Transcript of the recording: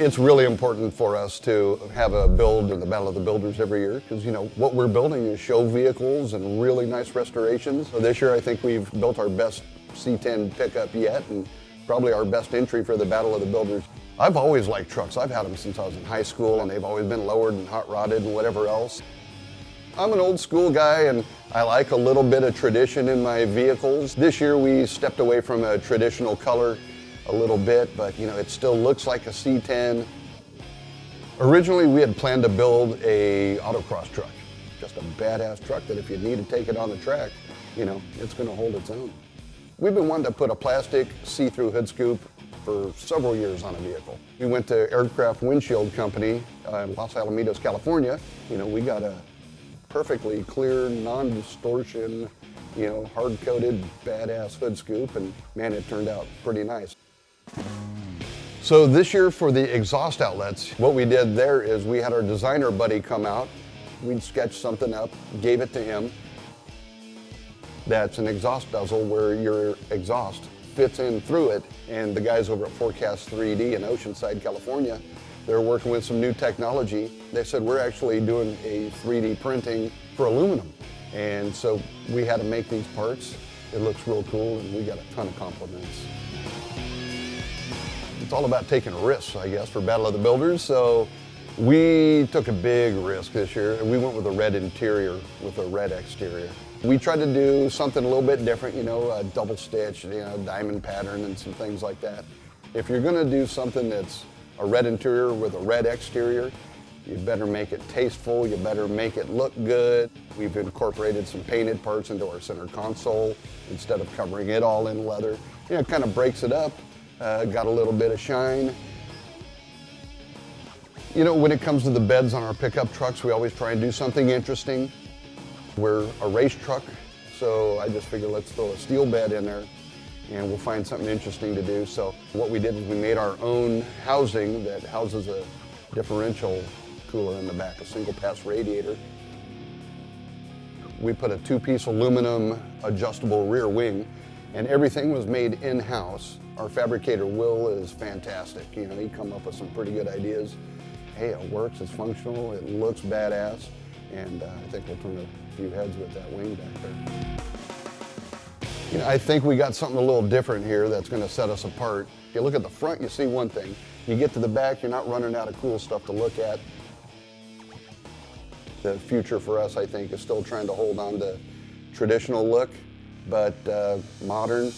It's really important for us to have a build in the Battle of the Builders every year because, you know, what we're building is show vehicles and really nice restorations. So this year I think we've built our best C10 pickup yet and probably our best entry for the Battle of the Builders. I've always liked trucks. I've had them since I was in high school and they've always been lowered and hot rodded and whatever else. I'm an old school guy and I like a little bit of tradition in my vehicles. This year we stepped away from a traditional color a little bit, but you know, it still looks like a C10. Originally we had planned to build a autocross truck, just a badass truck that if you need to take it on the track, you know, it's going to hold its own. We've been wanting to put a plastic see-through hood scoop for several years on a vehicle. We went to Aircraft Windshield Company in Los Alamitos, California. You know, we got a perfectly clear, non-distortion, you know, hard-coated, badass hood scoop, and man, it turned out pretty nice. So this year for the exhaust outlets, what we did there is we had our designer buddy come out. We'd sketched something up, gave it to him. That's an exhaust bezel where your exhaust fits in through it. And the guys over at Forecast 3D in Oceanside, California, they're working with some new technology. They said, we're actually doing a 3D printing for aluminum. And so we had to make these parts. It looks real cool and we got a ton of compliments. It's all about taking risks, I guess, for Battle of the Builders. So we took a big risk this year and we went with a red interior with a red exterior. We tried to do something a little bit different, you know, a double stitch, you know, diamond pattern and some things like that. If you're gonna do something that's a red interior with a red exterior, you better make it tasteful, you better make it look good. We've incorporated some painted parts into our center console instead of covering it all in leather. You know, it kind of breaks it up, got a little bit of shine. You know, when it comes to the beds on our pickup trucks, we always try and do something interesting. We're a race truck, so I just figured let's throw a steel bed in there and we'll find something interesting to do. So what we did is we made our own housing that houses a differential cooler in the back, a single pass radiator. We put a two-piece aluminum adjustable rear wing and everything was made in-house. Our fabricator, Will, is fantastic. You know, he come up with some pretty good ideas. Hey, it works, it's functional, it looks badass, and I think we'll turn a few heads with that wing back there. You know, I think we got something a little different here that's going to set us apart. If you look at the front, you see one thing. You get to the back, you're not running out of cool stuff to look at. The future for us, I think, is still trying to hold on to traditional look, but modern.